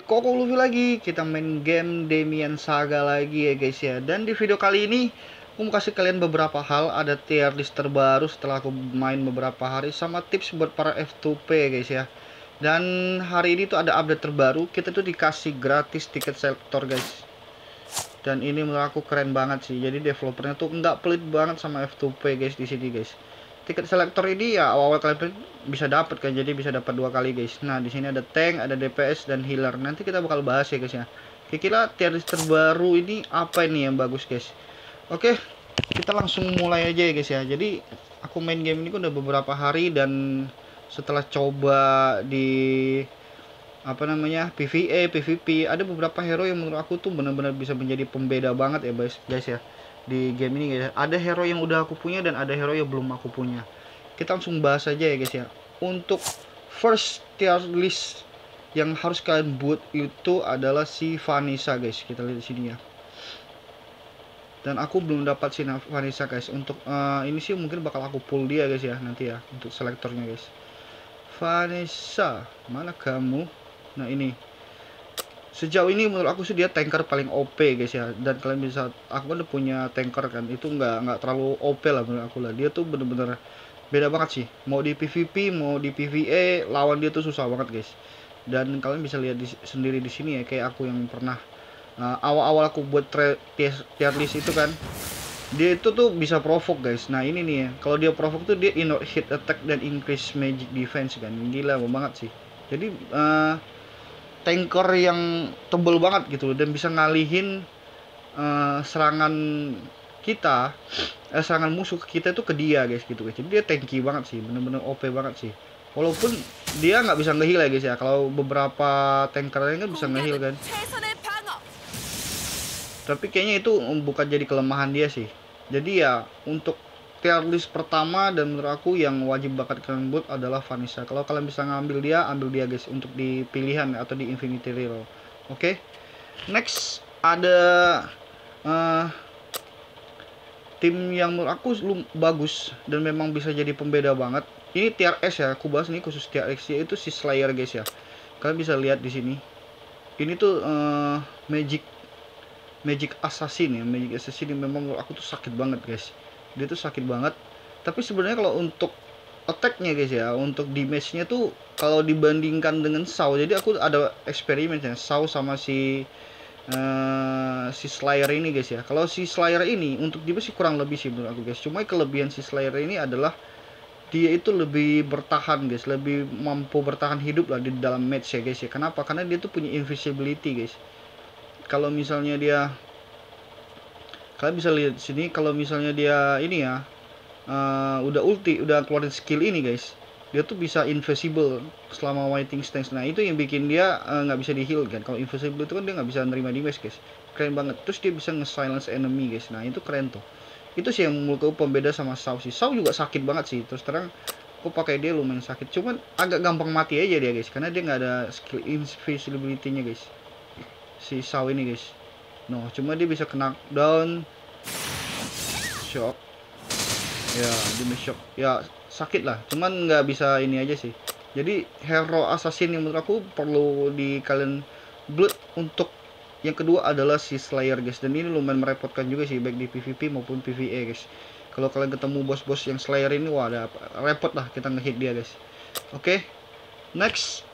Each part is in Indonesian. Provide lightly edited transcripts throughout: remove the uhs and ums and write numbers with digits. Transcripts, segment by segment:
Koko Luffy lagi, kita main game Demian Saga lagi ya guys ya. Dan di video kali ini aku mau kasih kalian beberapa hal, ada tier list terbaru setelah aku main beberapa hari, sama tips buat para F2P ya guys ya. Dan hari ini tuh ada update terbaru, kita tuh dikasih gratis tiket selector guys. Dan ini menurut aku keren banget sih. Jadi developernya tuh nggak pelit banget sama F2P guys di sini guys. Tiket selector ini ya awal-awal kalian bisa dapat kan, jadi bisa dapat 2 kali guys. Nah di sini ada tank, ada DPS dan healer. Nanti kita bakal bahas ya guys ya. Kira-kira tier list terbaru ini apa ini yang bagus guys? Oke, kita langsung mulai aja ya guys ya. Jadi aku main game ini udah beberapa hari, dan setelah coba di PvE, PvP, ada beberapa hero yang menurut aku tuh benar-benar bisa menjadi pembeda banget ya guys ya di game ini guys. Ada hero yang udah aku punya dan ada hero yang belum aku punya. Kita langsung bahas aja ya guys ya. Untuk first tier list yang harus kalian buat itu adalah si Vanessa guys. Kita lihat di sini ya. Dan aku belum dapat si Vanessa guys. Untuk ini sih mungkin bakal aku pull dia guys ya nanti ya, untuk selektornya guys. Vanessa, mana kamu? Nah ini, sejauh ini menurut aku sih dia tanker paling OP guys ya. Dan kalian bisa, aku kan udah punya tanker kan, itu nggak terlalu OP lah menurut aku lah. Dia tuh bener-bener beda banget sih. Mau di PvP mau di PvE lawan dia tuh susah banget guys. Dan kalian bisa lihat sendiri di sini ya, kayak aku yang pernah awal-awal aku buat tier list itu kan, dia itu tuh bisa provoke guys. Nah ini nih ya, kalau dia provoke tuh dia inert hit attack dan increase magic defense kan, gila banget sih. Jadi tanker yang tebel banget gitu dan bisa ngalihin serangan kita, serangan musuh kita itu ke dia guys gitu guys. Jadi dia tanky banget sih, bener-bener OP banget sih. Walaupun dia nggak bisa ngeheal ya guys ya. Kalau beberapa tanker lain kan bisa ngeheal kan, tapi kayaknya itu bukan jadi kelemahan dia sih. Jadi ya untuk tier list pertama dan menurut aku yang wajib banget kalian buat adalah Vanessa. Kalau kalian bisa ngambil dia, ambil dia guys, untuk di pilihan atau di Infinity Reroll. Oke. Next ada tim yang menurut aku bagus dan memang bisa jadi pembeda banget. Ini tier S ya, aku bahas ini khusus tier X, yaitu si Slayer guys ya. Kalian bisa lihat di sini. Ini tuh Magic Assassin ya. Magic Assassin ini memang menurut aku tuh sakit banget guys. Dia tuh sakit banget. Tapi sebenarnya kalau untuk attack-nya guys ya, untuk damage-nya tuh kalau dibandingkan dengan Shaw, jadi aku ada eksperimen ya, Shaw sama si Slayer ini guys ya. Kalau si Slayer ini untuk damage sih kurang lebih sih menurut aku guys. Cuma kelebihan si Slayer ini adalah dia itu lebih bertahan guys, lebih mampu bertahan hidup lah di dalam match ya guys ya. Kenapa? Karena dia tuh punya invisibility guys. Kalau misalnya dia, kalian bisa lihat di sini, kalau misalnya dia ini ya udah ulti, udah keluarin skill ini guys, dia tuh bisa invisible selama waiting stance. Nah itu yang bikin dia nggak bisa di heal kan. Kalau invisible itu kan dia nggak bisa nerima damage guys. Keren banget. Terus dia bisa nge-silence enemy guys. Nah itu keren tuh. Itu sih yang menurutku pembeda sama Shaw sih. Shaw juga sakit banget sih. Terus terang aku pakai dia lumayan sakit. Cuman agak gampang mati aja dia guys, karena dia nggak ada skill invisibility-nya guys. Si Shaw ini guys. No, cuma dia bisa kena down, shock. Ya, damage shock. Ya, sakit lah. Cuman nggak bisa ini aja sih. Jadi hero assassin yang menurut aku perlu di kalian blood untuk yang kedua adalah si Slayer guys. Dan ini lumayan merepotkan juga sih, baik di PvP maupun PvE guys. Kalau kalian ketemu bos-bos yang Slayer ini, wah ada repot lah kita ngehit dia guys. Oke. Next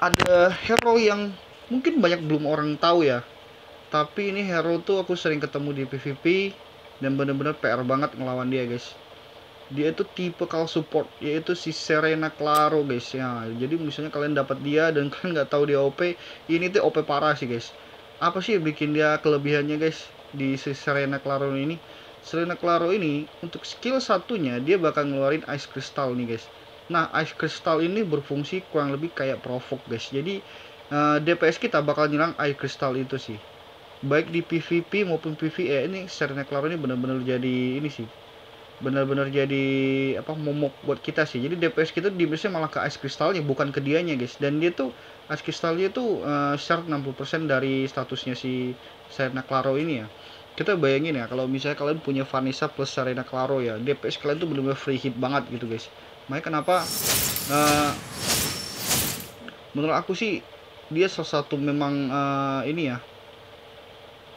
ada hero yang mungkin banyak belum orang tahu ya. Tapi ini hero tuh aku sering ketemu di PvP dan bener-bener PR banget ngelawan dia guys. Dia itu tipe call support, yaitu si Serena Claro guys ya. Jadi misalnya kalian dapat dia dan kalian nggak tahu dia OP, ini tuh OP parah sih guys. Apa sih yang bikin dia kelebihannya guys di si Serena Claro ini? Serena Claro ini untuk skill satunya dia bakal ngeluarin Ice Crystal nih guys. Nah Ice Crystal ini berfungsi kurang lebih kayak provoke guys. Jadi DPS kita bakal nyerang Ice Crystal itu sih, baik di PvP maupun PvE. Ini Serena Claro ini benar-benar jadi ini sih, benar-benar jadi apa, momok buat kita sih. Jadi DPS kita dimana malah ke Ice Crystalnya, bukan ke dianya guys. Dan dia tuh Ice Crystalnya tuh share 60% dari statusnya si Serena Claro ini ya. Kita bayangin ya, kalau misalnya kalian punya Vanessa plus Serena Claro ya, DPS kalian tuh benar-benar free hit banget gitu guys. Makanya kenapa menurut aku sih dia salah satu memang ini ya.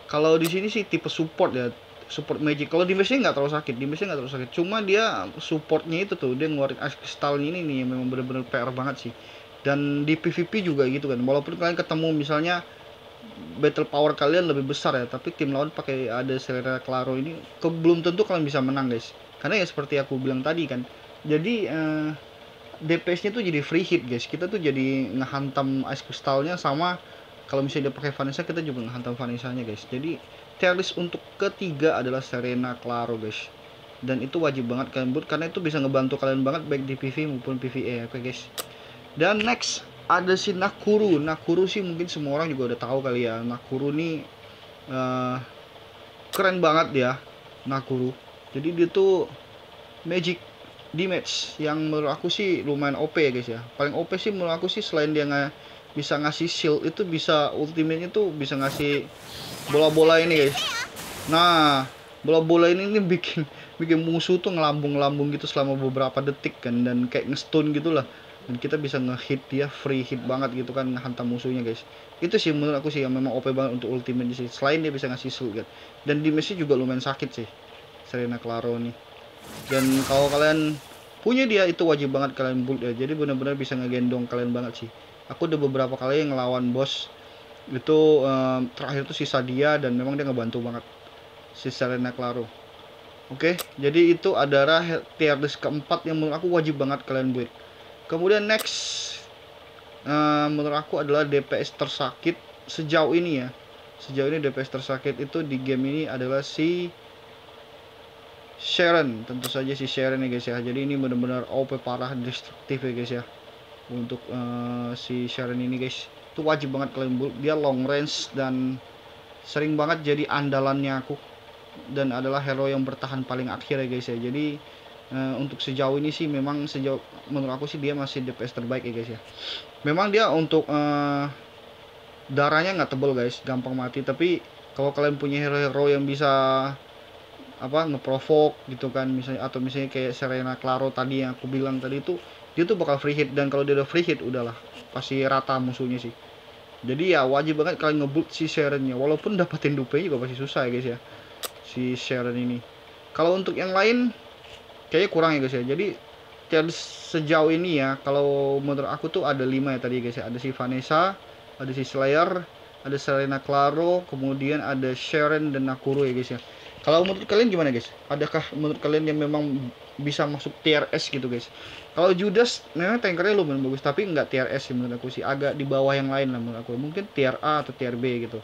Kalau di sini sih tipe support ya, support magic. Kalau damage-nya nggak terlalu sakit, Cuma dia supportnya itu tuh, dia ngeluarin ice crystal ini nih yang memang bener-bener PR banget sih. Dan di PvP juga gitu kan. Walaupun kalian ketemu misalnya battle power kalian lebih besar ya, tapi tim lawan pakai ada Selena Claro ini, belum tentu kalian bisa menang guys. Karena ya seperti aku bilang tadi kan. Jadi DPS-nya tuh jadi free hit guys. Kita tuh jadi ngehantam ice crystalnya, sama kalau misalnya dia pakai Vanessa kita juga ngehantam Vanessa-nya guys. Jadi tier list untuk ketiga adalah Serena Claro guys. Dan itu wajib banget kalian buat karena itu bisa ngebantu kalian banget baik di PV maupun PvE. Oke guys. Dan next ada si Nakuru. Nakuru sih mungkin semua orang juga udah tahu kali ya. Nakuru nih keren banget ya Nakuru. Jadi dia tuh magic damage yang menurut aku sih lumayan OP ya guys ya. Paling OP sih menurut aku sih, selain dia bisa ngasih shield, itu bisa ultimate-nya tuh bisa ngasih bola-bola ini guys. Nah, bola-bola ini bikin musuh tuh ngelambung-ngelambung gitu selama beberapa detik kan, dan kayak nge-stun gitulah. Dan kita bisa nge-hit dia, free hit banget gitu kan, ngehantam musuhnya guys. Itu sih menurut aku sih yang memang OP banget untuk ultimate sih. Selain dia bisa ngasih shield kan. Dan damage-nya juga lumayan sakit sih Serena Claro nih. Dan kalau kalian punya dia itu wajib banget kalian build ya. Jadi benar-benar bisa ngegendong kalian banget sih. Aku udah beberapa kali ngelawan bos itu, terakhir tuh sisa dia, dan memang dia ngebantu banget si Serena Claro. Oke, jadi itu adalah tier list keempat yang menurut aku wajib banget kalian build. Kemudian next menurut aku adalah DPS tersakit sejauh ini ya. Sejauh ini DPS tersakit itu di game ini adalah si Sharon. Tentu saja si Sharon ya guys ya. Jadi ini benar-benar OP parah, destruktif ya guys ya. Untuk si Sharon ini guys, itu wajib banget kalian build. Dia long range dan sering banget jadi andalannya aku, dan adalah hero yang bertahan paling akhir ya guys ya. Jadi untuk sejauh ini sih memang menurut aku sih dia masih DPS terbaik ya guys ya. Memang dia untuk darahnya nggak tebel guys, gampang mati. Tapi kalau kalian punya hero-hero yang bisa ngeprovoke gitu kan, misalnya, atau misalnya kayak Serena Claro tadi yang aku bilang tadi, itu dia tuh bakal free hit. Dan kalau dia udah free hit udahlah pasti rata musuhnya sih. Jadi ya wajib banget kalian ngebut si Sharon-nya. Walaupun dapetin dupe juga pasti susah ya guys ya, si Sharon ini. Kalau untuk yang lain kayaknya kurang ya guys ya. Jadi sejauh ini ya, kalau menurut aku tuh ada 5 ya tadi guys ya. Ada si Vanessa, ada si Slayer, ada Serena Claro, kemudian ada Sharon dan Nakuru ya guys ya. Kalau menurut kalian gimana guys? Adakah menurut kalian yang memang bisa masuk tier S gitu guys? Kalau Judas memang tankernya lumayan bagus, tapi nggak tier S sih menurut aku sih. Agak di bawah yang lain lah menurut aku. Mungkin tier A atau tier B gitu.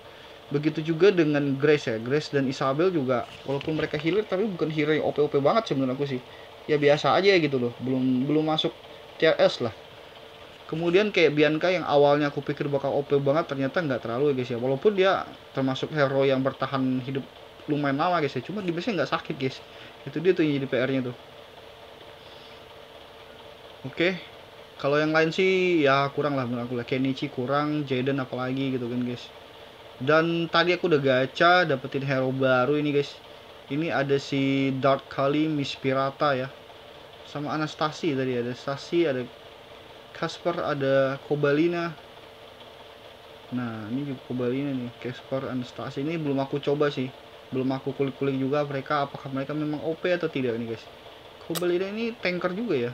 Begitu juga dengan Grace ya. Grace dan Isabel juga, walaupun mereka healer tapi bukan hero yang OP-OP banget sih menurut aku sih. Ya biasa aja gitu loh. Belum masuk tier S lah. Kemudian kayak Bianca yang awalnya aku pikir bakal OP banget, ternyata nggak terlalu ya guys ya. Walaupun dia termasuk hero yang bertahan hidup lumayan lama guys ya, cuma di base-nya nggak sakit guys. Itu dia tuh yang jadi PR-nya tuh. Oke, kalau yang lain sih ya kurang lah menurut aku lah. Kenichi kurang, Jaden apalagi gitu kan guys. Dan tadi aku udah gacha dapetin hero baru ini guys. Ini ada si Dark Kali, Miss Pirata ya, sama Anastasi tadi. Ada Stasi, ada Casper, ada Kobalina. Nah ini juga Kobalina nih, Casper, Anastasi. Ini belum aku coba sih, belum aku kulik-kulik juga mereka, apakah mereka memang OP atau tidak ini guys. Kobalina ini tanker juga ya,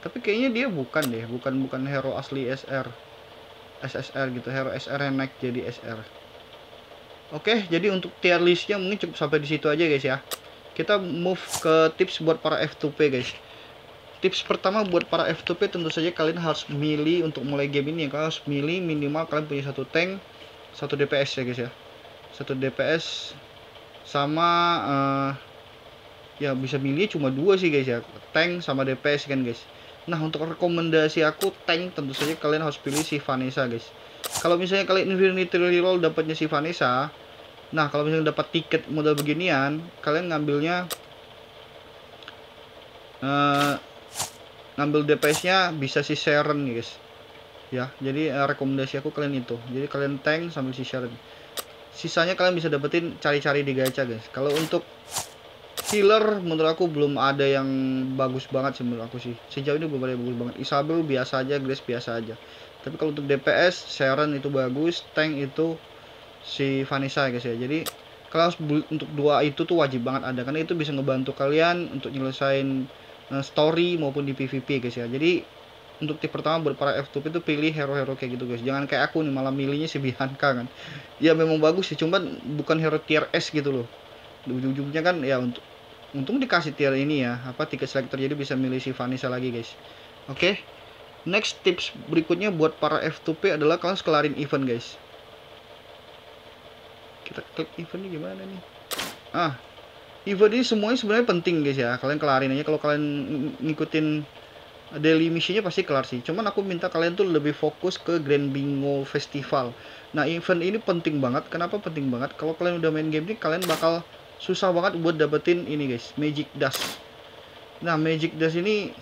tapi kayaknya dia bukan deh, bukan hero asli SSR gitu, hero SR yang naik jadi SR. Oke, jadi untuk tier listnya mungkin cukup sampai di situ aja guys ya. Kita move ke tips buat para F2P guys. Tips pertama buat para F2P, tentu saja kalian harus milih untuk mulai game ini ya. Kalian harus milih minimal kalian punya satu tank, satu DPS ya guys ya. Satu DPS sama ya bisa milih cuma 2 sih guys ya, tank sama DPS kan guys. Nah untuk rekomendasi aku tank, tentu saja kalian harus pilih si Vanessa guys. Kalau misalnya kalian Infinity Reroll dapatnya si Vanessa, nah kalau misalnya dapat tiket modal beginian, kalian ngambilnya ngambil DPS-nya bisa si Sharon guys ya. Jadi rekomendasi aku kalian itu, jadi kalian tank sambil si Sharon. Sisanya kalian bisa dapetin cari-cari di gacha guys. Kalau untuk healer menurut aku belum ada yang bagus banget sih menurut aku sih. Sejauh ini belum ada yang bagus banget. Isabel biasa aja, Grace biasa aja. Tapi kalau untuk DPS, Sharon itu bagus, tank itu si Vanessa guys ya. Jadi kalian harus untuk dua itu tuh wajib banget ada, karena itu bisa ngebantu kalian untuk nyelesain story maupun di PvP guys ya. Jadi untuk tip pertama buat para F2P itu pilih hero-hero kayak gitu guys. Jangan kayak aku nih malah milihnya si Bianca kan. Ya memang bagus sih, cuman bukan hero tier S gitu loh. Ujung-ujungnya kan ya untung dikasih tier ini ya, apa tiket selector, jadi bisa milih si Vanessa lagi guys. Oke. Next tips berikutnya buat para F2P adalah kalian harus kelarin event guys. Kita klik event ini gimana nih? Event ini semuanya sebenarnya penting guys ya. Kalian kelarin aja, kalau kalian ngikutin daily missionnya pasti kelar sih. Cuman aku minta kalian tuh lebih fokus ke Grand Bingo Festival. Nah, event ini penting banget. Kenapa penting banget? Kalau kalian udah main game ini, kalian bakal susah banget buat dapetin ini guys, Magic Dust. Nah, Magic Dust ini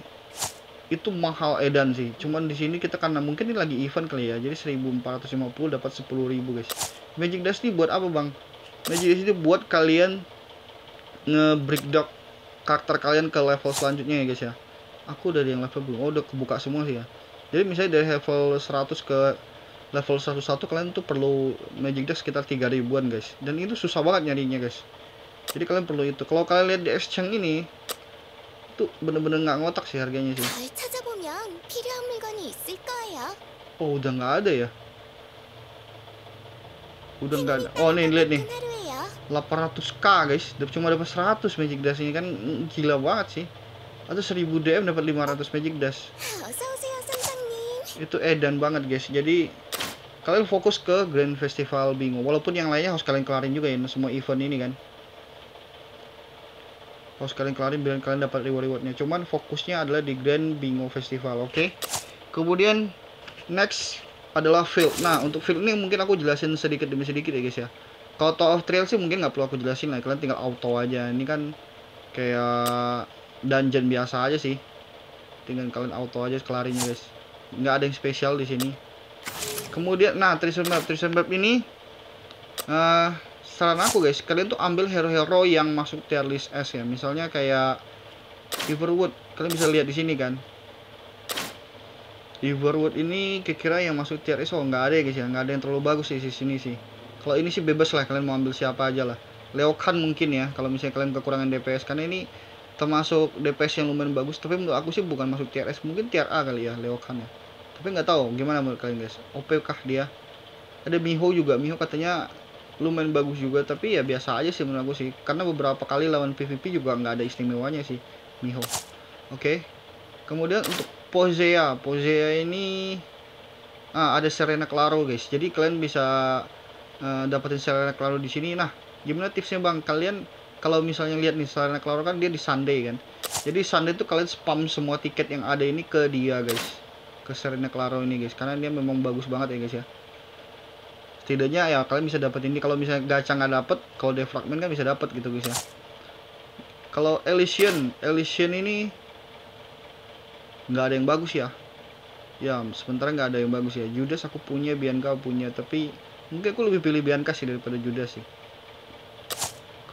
itu mahal edan sih. Cuman di sini kita karena mungkin ini lagi event kali ya. Jadi 1450 dapat 10.000 guys. Magic Dust ini buat apa, Bang? Magic Dust ini buat kalian nge-breakdown karakter kalian ke level selanjutnya ya guys ya. Aku udah yang level belum? Oh, udah kebuka semua sih ya. Jadi misalnya dari level 100 ke level 101 kalian tuh perlu Magic Dust sekitar 3.000-an guys. Dan itu susah banget nyarinya guys. Jadi kalian perlu itu. Kalau kalian lihat di exchange ini itu bener-bener nggak ngotak sih harganya sih. Oh, udah nggak ada ya. Udah nggak ada. Oh, nih lihat nih. 800k guys. Cuma dapat 100 Magic Dust ini kan gila banget sih. Atau 1000 DM dapat 500 Magic Dust. Itu edan banget guys. Jadi kalian fokus ke Grand Festival Bingo. Walaupun yang lainnya harus kalian kelarin juga ya, semua event ini kan. Harus kalian kelarin biar kalian dapat reward-rewardnya. Cuman fokusnya adalah di Grand Bingo Festival, oke? Kemudian next adalah field. Nah, untuk field ini mungkin aku jelasin sedikit demi sedikit ya guys ya. Kalau Tower of Trail sih mungkin nggak perlu aku jelasin lah. Kalian tinggal auto aja. Ini kan kayak dungeon biasa aja sih. Tinggal kalian auto aja kelarinnya guys. Nggak ada yang spesial di sini. Kemudian, nah treasure map ini saran aku guys, kalian tuh ambil hero-hero yang masuk tier list S ya. Misalnya kayak Riverwood, kalian bisa lihat di sini kan. Riverwood ini kira-kira yang masuk tier S, oh nggak ada ya guys ya, nggak ada yang terlalu bagus sih di sini sih. Kalau ini sih bebas lah, kalian mau ambil siapa aja lah. Leokan mungkin ya, kalau misalnya kalian kekurangan DPS, karena ini termasuk DPS yang lumayan bagus. Tapi menurut aku sih bukan masuk tier S, mungkin tier A kali ya Leokan ya. Tapi nggak tahu gimana menurut kalian guys. OP kah dia? Ada Miho juga, Miho katanya lumayan bagus juga, tapi ya biasa aja sih menurut aku sih, karena beberapa kali lawan PvP juga nggak ada istimewanya sih Miho. Oke. Kemudian untuk Posea ini ada Serena Claro guys, jadi kalian bisa dapetin Serena Claro di sini. Nah, gimana tipsnya bang? Kalian kalau misalnya lihat nih Serena Claro kan dia di Sunday kan, jadi Sunday tuh kalian spam semua tiket yang ada ini ke dia guys, ke Serena Claro ini guys, karena dia memang bagus banget ya guys ya. Setidaknya ya kalian bisa dapat ini. Kalau misalnya gacha nggak dapet, kalau defragment kan bisa dapat gitu guys ya. Kalau Elysian ini nggak ada yang bagus ya. Ya sementara nggak ada yang bagus ya. Judas aku punya, Bianca punya, tapi mungkin aku lebih pilih Bianca sih daripada Judas sih.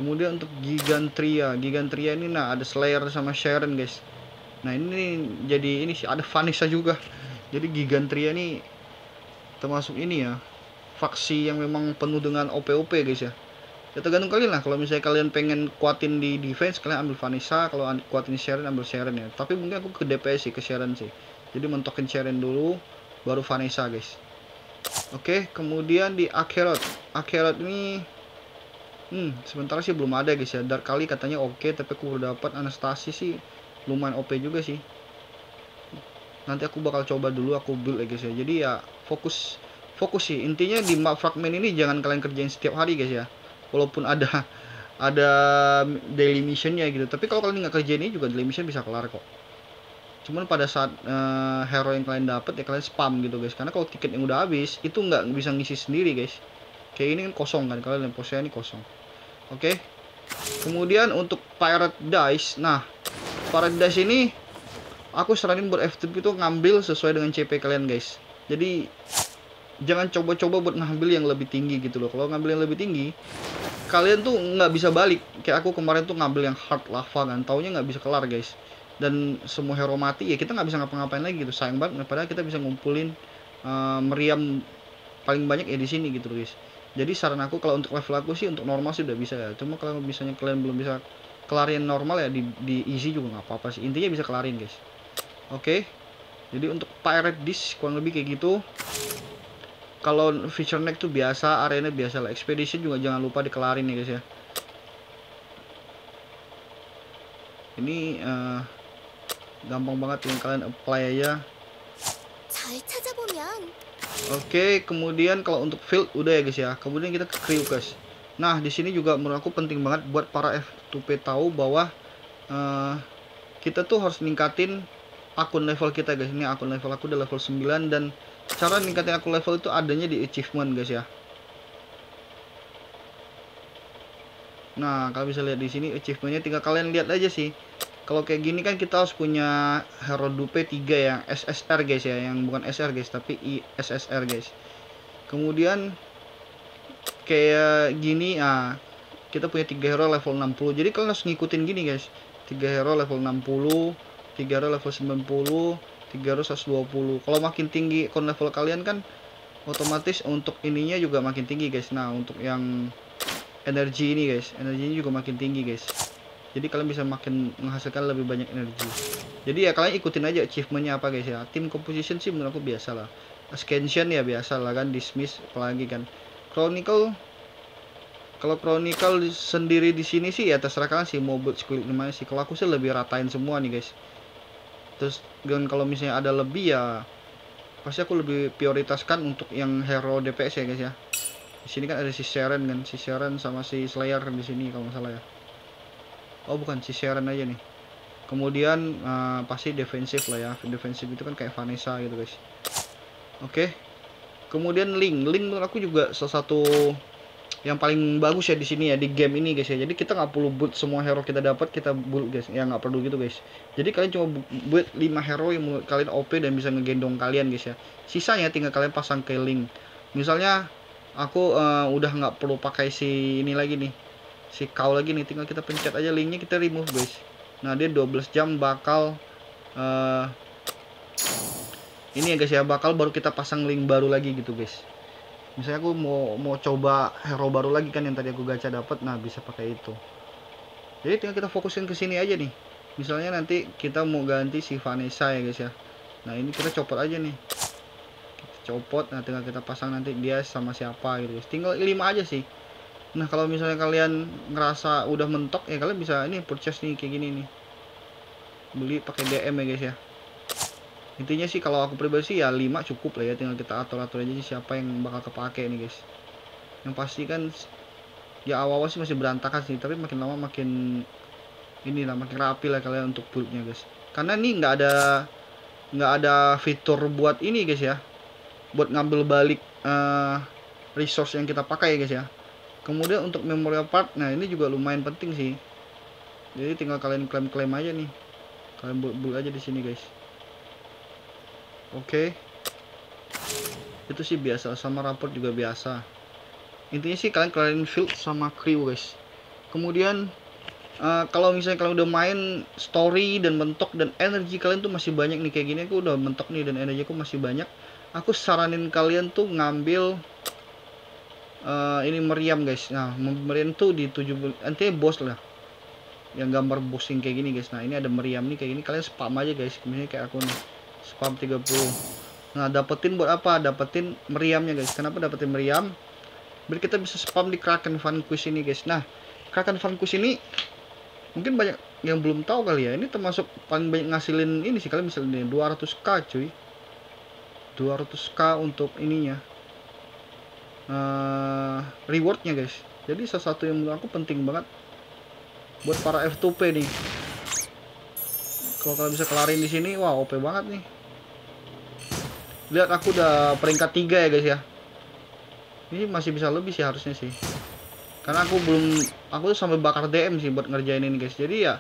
Kemudian untuk Gigantria ini nah ada Slayer sama Sharon guys. Nah ini jadi ini sih ada Vanessa juga. Jadi Gigantria ini termasuk ini ya, faksi yang memang penuh dengan OP guys ya. Ya tergantung kalian lah. Kalau misalnya kalian pengen kuatin di defense, kalian ambil Vanessa. Kalau kuatin Sharon, ambil Sharon ya. Tapi mungkin aku ke DPS sih, ke Sharon sih. Jadi mentokin Sharon dulu, baru Vanessa guys. Oke, kemudian di Akerot ini sementara sih belum ada guys ya. Dark kali katanya oke, tapi aku udah dapat Anastasi sih lumayan OP juga sih. Nanti aku bakal coba dulu, aku build ya guys ya. Jadi ya fokus sih intinya di map fragment ini. Jangan kalian kerjain setiap hari guys ya, walaupun ada daily missionnya gitu. Tapi kalau kalian nggak kerjain ini juga daily mission bisa kelar kok. Cuman pada saat hero yang kalian dapat ya kalian spam gitu guys, karena kalau tiket yang udah habis itu nggak bisa ngisi sendiri guys. Kayak ini kan kosong kan, kalian lihat posnya ini kosong. Oke. Kemudian untuk Pirate Dice, nah Pirate Dice ini aku saranin buat F2 itu ngambil sesuai dengan CP kalian guys. Jadi jangan coba-coba buat ngambil yang lebih tinggi gitu loh. Kalau ngambil yang lebih tinggi, kalian tuh nggak bisa balik. Kayak aku kemarin tuh ngambil yang hard lava kan, taunya nggak bisa kelar guys. Dan semua hero mati ya kita nggak bisa ngapa-ngapain lagi gitu. Sayang banget. Padahal kita bisa ngumpulin meriam paling banyak ya di sini gitu guys. Jadi saran aku kalau untuk level aku sih untuk normal sih udah bisa ya. Cuma kalau misalnya kalian belum bisa kelarin normal ya di easy juga nggak apa-apa sih. Intinya bisa kelarin guys. Oke. Jadi untuk pirate disk kurang lebih kayak gitu. Kalau feature neck tuh biasa, arena biasa lah. Expedition juga jangan lupa dikelarin ya guys ya. Ini gampang banget yang kalian apply aja. Oke, kemudian kalau untuk field udah ya guys ya. Kemudian kita ke crew guys. Nah, di sini juga menurut aku penting banget buat para F2P tahu bahwa kita tuh harus ningkatin akun level kita guys. Ini akun level aku udah level 9 dan cara ningkatin akun level itu adanya di achievement guys ya. Nah, kalau bisa lihat di sini achievementnya tinggal kalian lihat aja sih. Kalau kayak gini kan kita harus punya hero dupe 3 yang SSR guys ya, yang bukan SR guys tapi SSR guys. Kemudian kayak gini kita punya 3 hero level 60. Jadi kalian harus ngikutin gini guys. 3 hero level 60, 3 hero level 90, 3 hero 120. Kalau makin tinggi akun level kalian kan otomatis untuk ininya juga makin tinggi guys. Nah, untuk yang energi ini guys, energinya juga makin tinggi guys. Jadi kalian bisa makin menghasilkan lebih banyak energi. Jadi ya kalian ikutin aja achievementnya apa guys ya. Team composition sih menurut aku biasa lah. Ascension ya biasa lah kan, dismiss apalagi kan. Chronicle, kalau Chronicle sendiri di sini sih ya terserah kalian sih mau buat skill gimana sih. Kalau aku sih lebih ratain semua nih guys. Terus dan kalau misalnya ada lebih ya pasti aku lebih prioritaskan untuk yang hero DPS ya guys ya. Di sini kan ada si Sharon kan, si Sharon sama si Slayer di sini kalau nggak salah ya. Oh bukan, si Sharon aja nih. Kemudian pasti defensif lah ya. Defensif itu kan kayak Vanessa gitu guys. Oke. Kemudian Link menurut aku juga salah satu yang paling bagus ya di sini ya di game ini guys ya. Jadi kita nggak perlu build semua hero kita dapat kita build guys. Ya nggak perlu gitu guys. Jadi kalian cuma build 5 hero yang menurut kalian OP dan bisa ngegendong kalian guys ya. Sisanya tinggal kalian pasang ke Link. Misalnya aku udah nggak perlu pakai si ini lagi nih, si cow lagi nih, tinggal kita pencet aja linknya, kita remove guys. Nah dia 12 jam bakal ini ya guys ya, bakal baru kita pasang link baru lagi gitu guys. Misalnya aku mau coba hero baru lagi kan yang tadi aku gacha dapat, nah bisa pakai itu. Jadi tinggal kita fokusin ke sini aja nih. Misalnya nanti kita mau ganti si Vanessa ya guys ya. Nah ini kita copot aja nih, copot. Nah tinggal kita pasang nanti dia sama siapa gitu guys. Tinggal 5 aja sih. Nah kalau misalnya kalian ngerasa udah mentok ya kalian bisa ini purchase nih kayak gini nih, beli pakai DM ya guys ya. Intinya sih kalau aku pribadi sih ya 5 cukup lah ya, tinggal kita atur-atur aja sih siapa yang bakal kepake nih guys. Yang pasti kan ya awal-awal sih masih berantakan sih, tapi makin lama makin inilah makin rapi lah kalian untuk buildnya guys. Karena ini nggak ada fitur buat ini guys ya, buat ngambil balik resource yang kita pakai ya guys ya. Kemudian untuk memorial part, nah ini juga lumayan penting sih. Jadi tinggal kalian klaim aja nih, kalian build aja di sini guys. Oke. Itu sih biasa, sama rapport juga biasa. Intinya sih kalian field sama crew guys. Kemudian kalau misalnya kalian udah main story dan mentok dan energi kalian tuh masih banyak nih kayak gini, aku udah mentok nih dan energiku masih banyak. Aku saranin kalian tuh ngambil ini meriam guys. Nah meriam tuh di 7, nanti bos lah yang gambar bossing kayak gini guys. Nah ini ada meriam nih kayak gini, kalian spam aja guys. Misalnya kayak aku nih spam 30. Nah dapetin buat apa? Dapetin meriamnya guys. Kenapa dapetin meriam? Biar kita bisa spam di Kraken Vanquish ini guys. Nah Kraken Vanquish ini mungkin banyak yang belum tahu kali ya, ini termasuk paling banyak ngasilin ini sih. Kalian bisa lihat 200k cuy, 200k untuk ininya rewardnya guys. Jadi salah satu yang menurut aku penting banget buat para F2P nih. Kalau kalian bisa kelarin di sini, wah OP banget nih. Lihat aku udah peringkat 3 ya guys ya. Ini masih bisa lebih sih harusnya sih. Karena aku tuh sampai bakar DM sih buat ngerjain ini guys. Jadi ya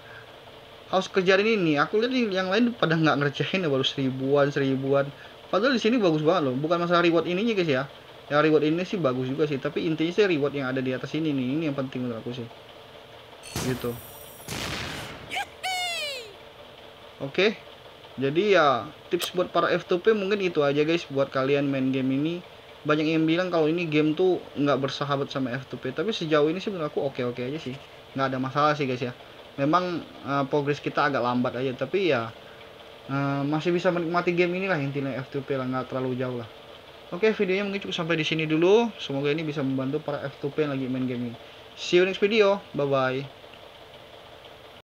harus kerjain ini. Aku lihat nih yang lain pada nggak ngerjain ya, baru seribuan. Padahal di sini bagus banget loh. Bukan masalah reward ininya guys ya. Ya reward ini sih bagus juga sih. Tapi intinya sih reward yang ada di atas ini nih. Ini yang penting menurut aku sih. Gitu. Oke. Jadi ya tips buat para F2P mungkin itu aja guys buat kalian main game ini. Banyak yang bilang kalau ini game tuh nggak bersahabat sama F2P, tapi sejauh ini sih menurut aku oke-oke aja sih, nggak ada masalah sih guys ya. Memang progres kita agak lambat aja, tapi ya masih bisa menikmati game inilah intinya F2P lah, nggak terlalu jauh lah. Oke, videonya mungkin cukup sampai di sini dulu. Semoga ini bisa membantu para F2P yang lagi main game ini. See you next video, bye bye.